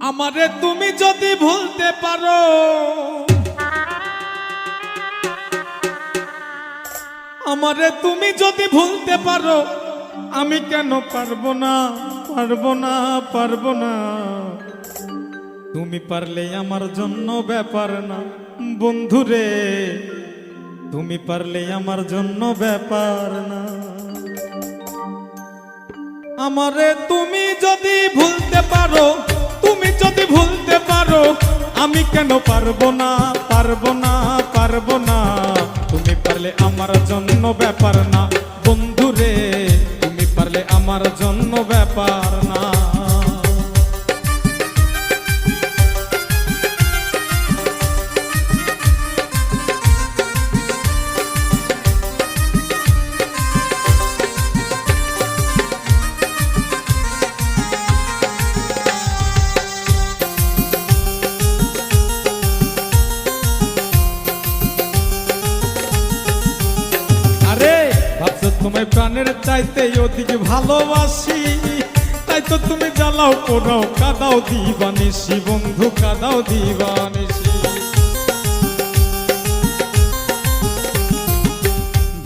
আমারে তুমি যদি ভুলতে পারো, আমারে তুমি যদি ভুলতে পারো, আমি কেন পারবো না, পারবো না, পারবো না। তুমি পারলে আমার জন্য ব্যাপার না বন্ধুরে, তুমি পারলে আমার জন্য ব্যাপার না। আমারে তুমি যদি ভুলতে পারো, তুমি যদি ভুলতে পারো, আমি কেন পারবো না, পারবো না, পারবো না। তুমি পারলে আমার জন্য ব্যাপার না বন্ধুরে, তুমি পারলে আমার জন্য ব্যাপার না। তোমায় প্রাণের চাইতে অধিক ভালোবাসি, তাই তো তুমি জ্বালাও পোড়াও কাদাও দিবানিসি বন্ধু, কাদাও দিবানিসি।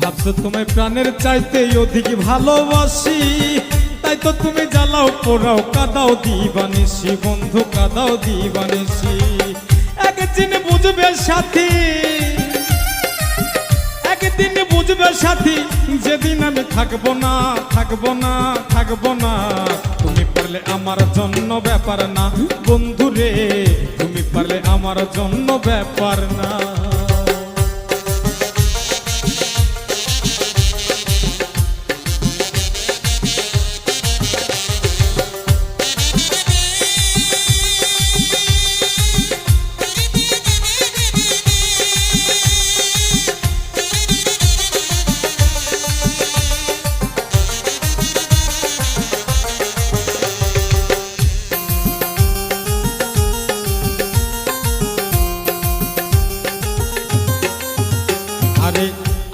ভাবছো তোমায় প্রাণের চাইতে অধিক ভালোবাসি, তাই তো তুমি জ্বালাও পোড়াও কাদাও দিবানিসি বন্ধু, কাদাও দিবানিসি। একদিন বুঝবে সাথী, একদিন বুঝবে সাথী, যেদিন আমি থাকবো না, থাকবো না, থাকবো না। তুমি পারলে আমার জন্য ব্যাপার না বন্ধুরে, তুমি পারলে আমার জন্য ব্যাপার না।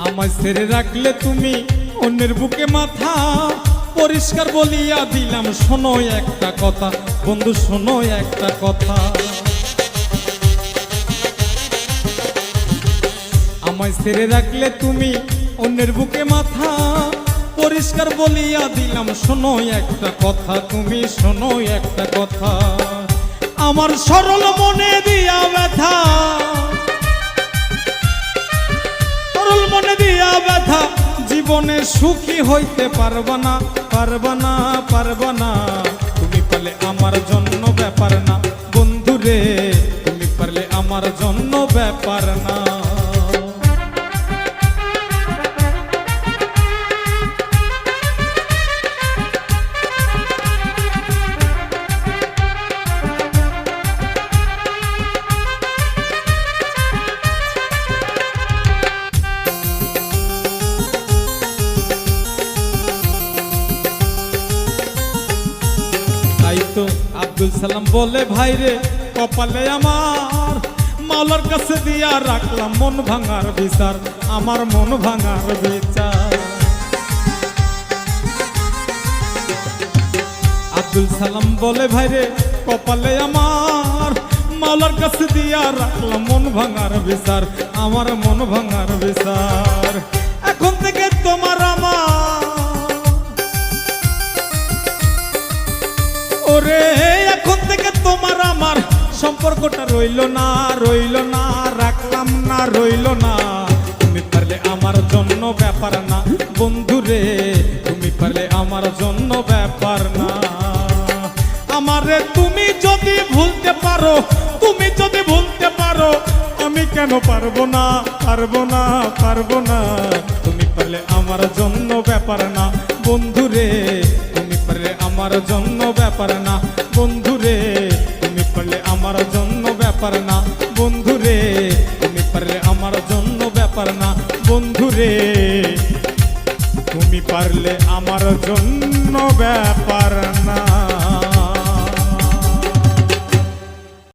আমায় ছেড়ে রাখলে তুমি অন্যের বুকে মাথা, পরিষ্কার বলিয়া দিলাম শোনো একটা কথা বন্ধু, শোনো একটা কথা। আমায় ছেড়ে রাখলে তুমি অন্যের বুকে মাথা, পরিষ্কার বলিয়া দিলাম শোনো একটা কথা, তুমি শোনো একটা কথা। আমার সরল মনে দিয়া ব্যথা, মনে দিয়া ব্যথা, জীবনে সুখী হইতে পারবা না, পারবা না, পারবা না। তুমি পারলে আমার জন্য ব্যাপার না বন্ধুরে, তুমি পারলে আমার জন্য ব্যাপার না। আব্দুল সালাম বলে ভাইরে কপালে আমার, মাওলার কাছে দিয়া রাখলাম মন ভাঙার বিচার, আমার মন ভাঙার বিচার। আব্দুল সালাম বলে ভাইরে কপালে আমার, মাওলার কাছে দিয়া রাখলাম মন ভাঙার বিচার, আমার মন ভাঙার বিচার। এখন থেকে তোমার আমার ওরে, এখন থেকে তোমার আমার সম্পর্কটা রইল না, রইল না, রাখলাম না, রইল না। তুমি পারলে আমার জন্য ব্যাপার না বন্ধুরে, তুমি পারলে আমার জন্য ব্যাপার না। আমারে তুমি যদি ভুলতে পারো, তুমি যদি ভুলতে পারো, আমি কেন পারবো না, পারবো না, পারবো না। তুমি পারলে আমার জন্য ব্যাপার না বন্ধুরে, তুমি পারলে আমার জন্য ব্যাপার না বন্ধুরে, তুমি পারলে আমার জন্য ব্যাপার না বন্ধুরে, তুমি পারলে আমার জন্য ব্যাপার না বন্ধুরে, তুমি পারলে আমার জন্য ব্যাপার না।